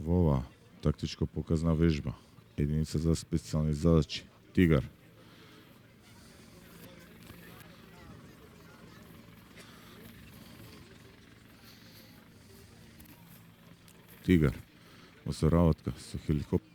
Vova, taktičko-pokazna vežba. Jedinica za specijalne zadaće. Tigar. Tigar. Osvaravatka su helikopter.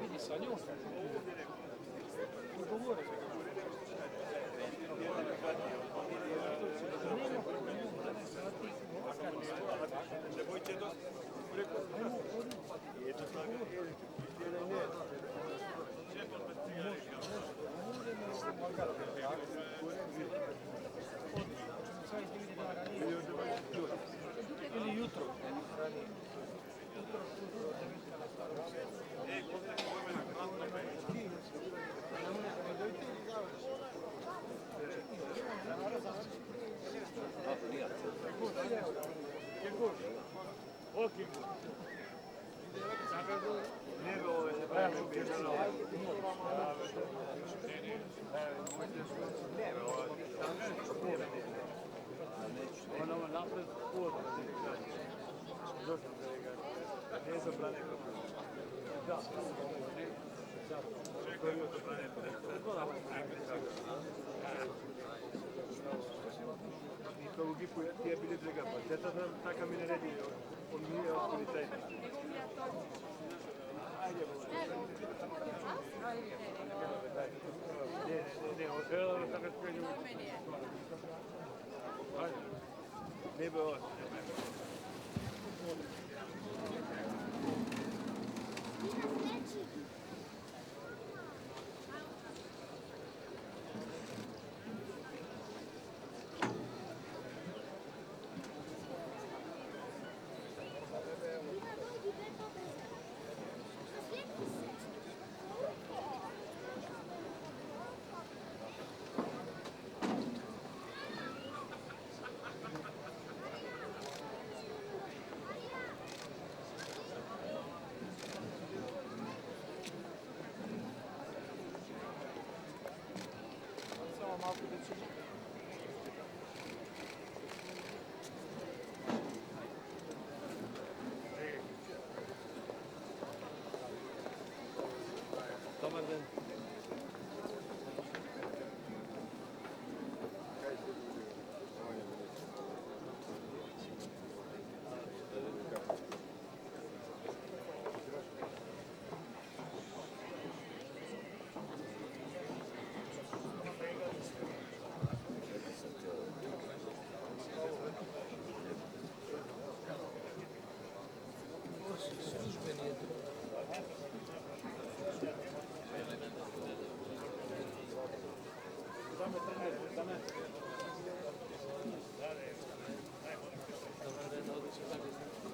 Vidi sa njom. Ugovore. Ili jutro. Jutro. Тие биле друга пат. Децата така ми нареди од ние од полицаите. Не, од така скажем. Не бе од. Само малко да чуем. Добър ден.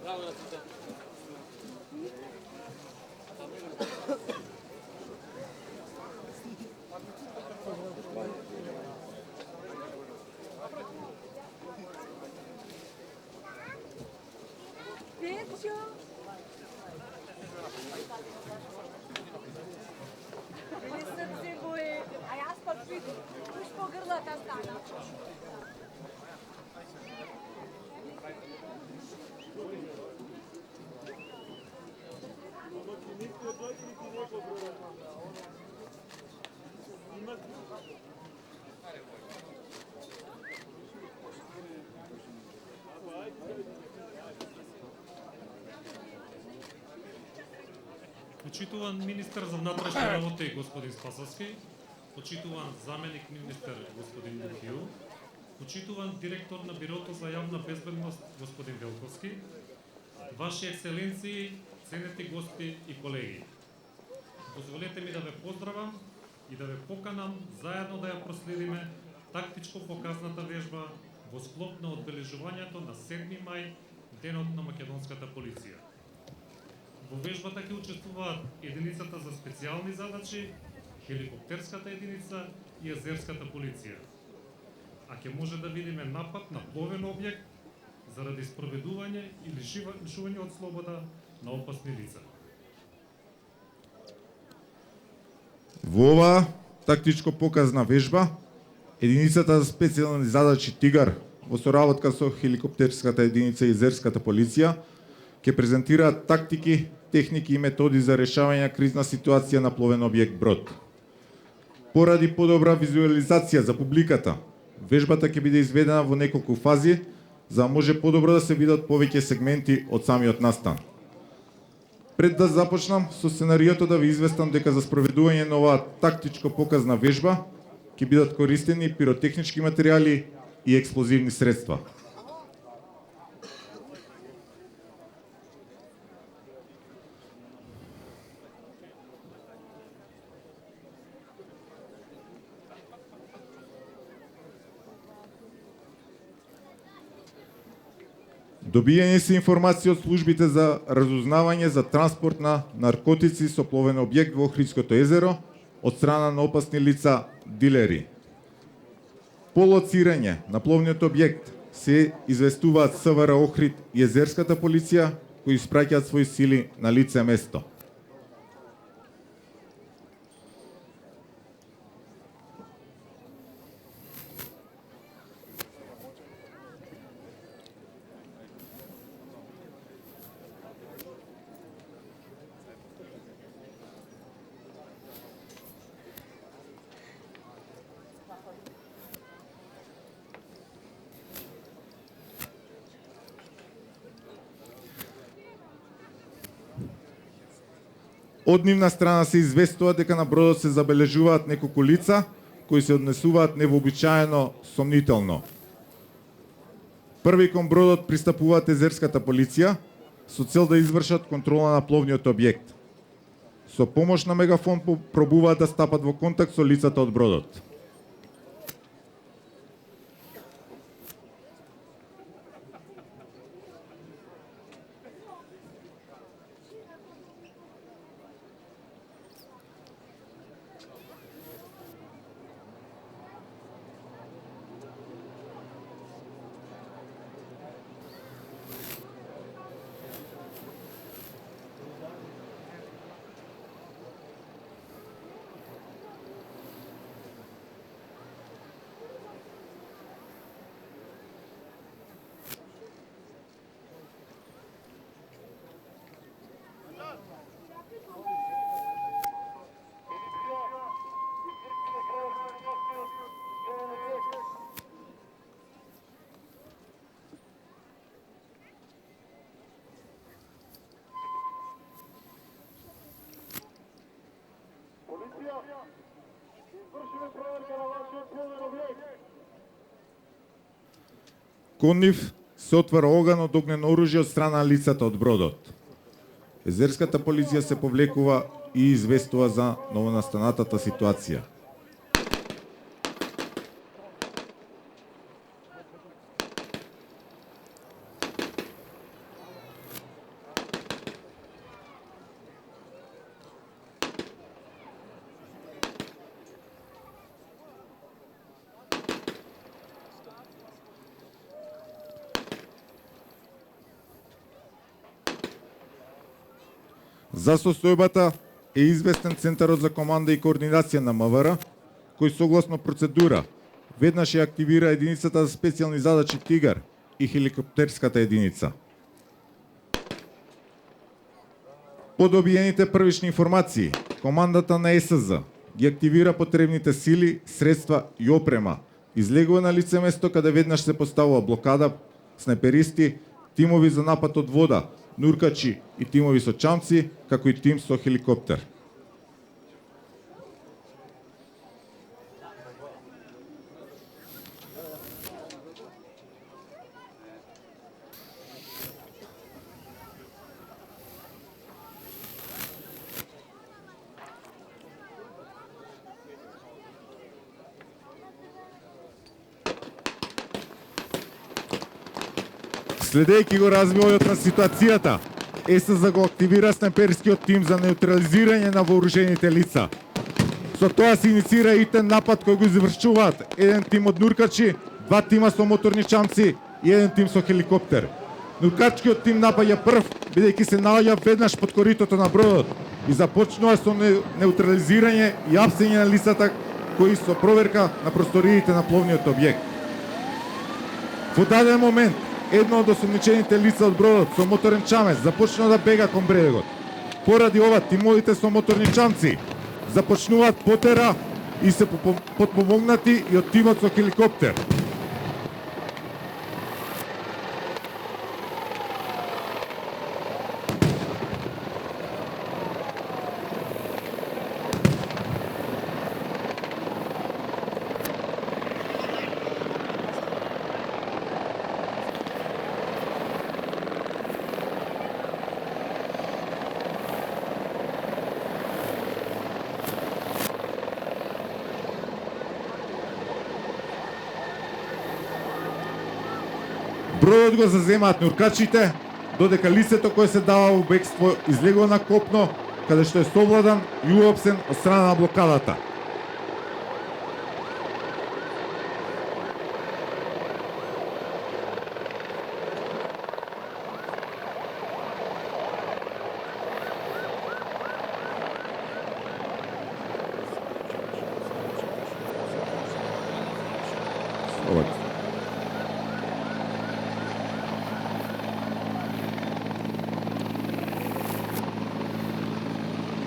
Браво на сите. Петчо! Не съм се бои. А аз пък пих. Уж по гърлата стана. Почитуван министър за внатрешни работи господин Спасовски, почитуван заменик министър господин Мухил, почитуван директор на Бюрото за явна безбедност господин Велковски, Ваши екселенции, ценети гости и колеги. Дозволете ми да ве поздравам и да ве поканам заедно да ја проследиме тактичко показната вежба во склоп на одбележувањето на 7 мај, денот на македонската полиција. Во вежбата ќе учествуваат единицата за специјални задачи, хеликоптерската единица и езерската полиција. А ќе може да видиме напад на пловен објект заради спроведување и лишување од слобода на опасни лица. Во оваа тактичко показна вежба, единицата за специјални задачи Тигар во соработка со хеликоптерската единица и езерската полиција ќе презентираат тактики, техники и методи за решавање кризна ситуација на пловен објект брод. Поради подобра визуализација за публиката, вежбата ќе биде изведена во неколку фази, за да може подобро да се видат повеќе сегменти од самиот настан. Пред да започнам со сценариото да ви известам дека за спроведување на оваа тактичко показна вежба ќе бидат користени пиротехнички материјали и експлозивни средства. Добијање се информации од службите за разузнавање за транспорт на наркотици со пловен објект во Охридското езеро од страна на опасни лица дилери. По лоцирање на пловниот објект се известуваат СВР Охрид и езерската полиција, кои испраќаат своји сили на лице место. Од нивна страна се известува дека на бродот се забележуваат неколку лица кои се однесуваат невообичаено сомнително. Први кон бродот пристапуваат езерската полиција со цел да извршат контрола на пловниот објект. Со помош на мегафон пробуваат да стапат во контакт со лицата од бродот. Кон нив се отвара оган од огнено оружје од страна на лицата од бродот. Езерската полиција се повлекува и известува за новонастанатата ситуација. За состојбата е известен Центарот за команда и координација на МВР, кој согласно процедура веднаш ја активира единицата за специјални задачи Тигар и хеликоптерската единица. По добиените првични информации, командата на СЗ ги активира потребните сили, средства и опрема, излегува на лице место каде веднаш се поставува блокада, снайперисти, тимови за напад од вода, нуркачи и тимови со чамци, како и тим со хеликоптер. Следејќи го развојот на ситуацијата, СЗ го активира снайперскиот тим за неутрализирање на вооружените лица. Со тоа се иницира итен напад кој го извршуваат еден тим од нуркачи, два тима со моторни чамци и еден тим со хеликоптер. Нуркачкиот тим напаѓа прв, бидејќи се наоѓа веднаш под коритото на бродот и започнува со неутрализирање и апсење на лицата кои со проверка на просториите на пловниот објект. Во даден момент, едно од осомничените лица од бродот со моторен чамец започна да бега кон брегот. Поради ова, тимовите со моторни чамци започнуваат потера и се потпомогнати и од тимот со хеликоптер. Бродот го заземаат нуркачите, додека лицето кое се дава во бегство излегува на копно, каде што е совладан и уопсен од страна на блокадата.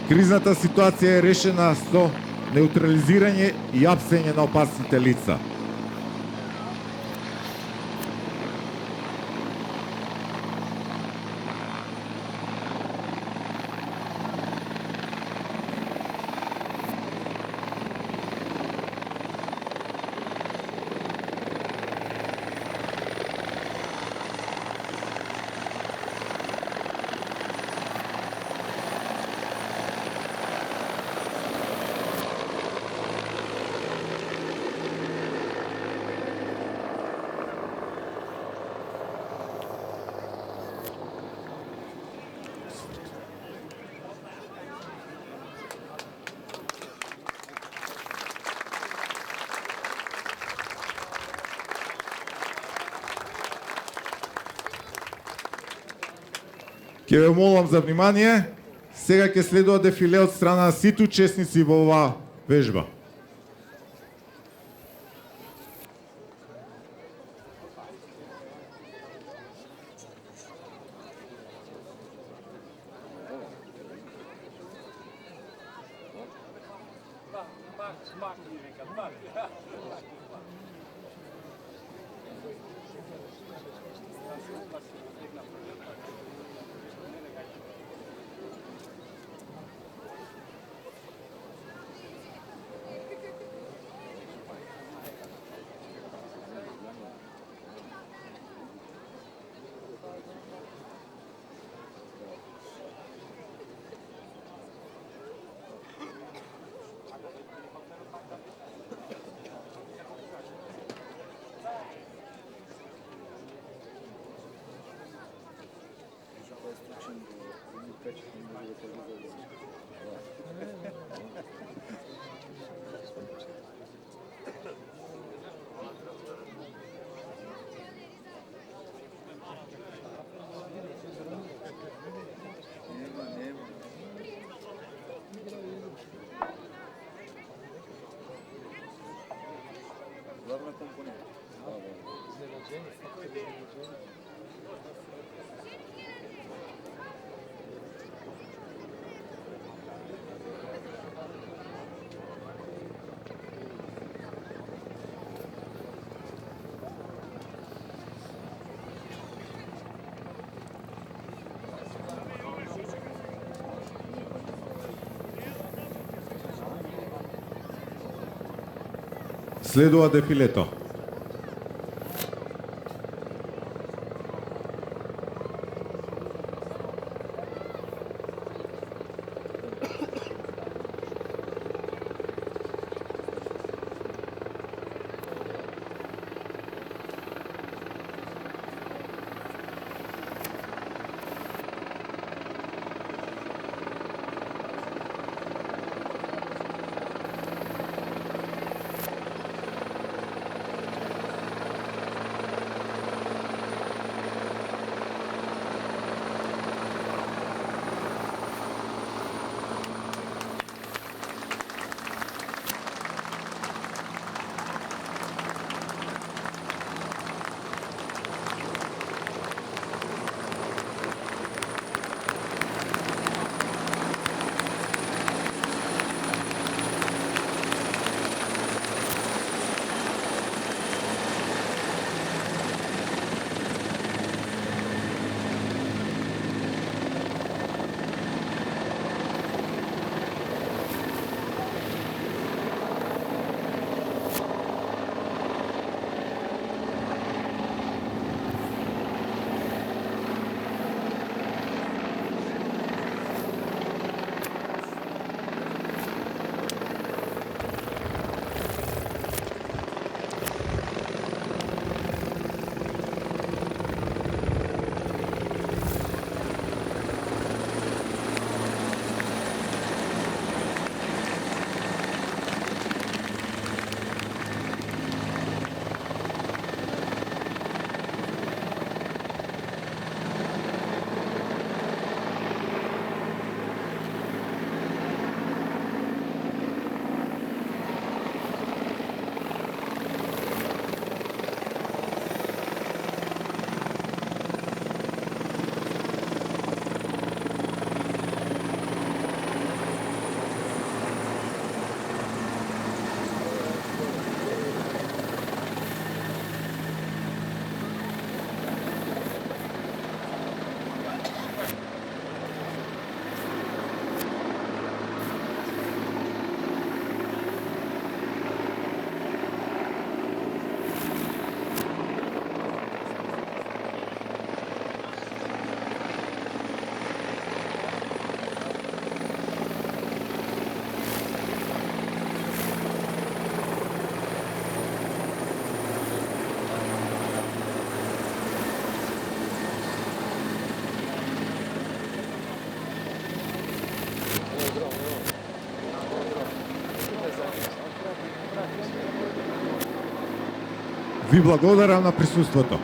Кризната ситуација е решена со неутрализирање и апсење на опасните лица. Ќе ве молам за внимание. Сега ќе следува дефиле од страна на сите учесници во оваа вежба. Следува дефилето. Ви благодарам на присуството.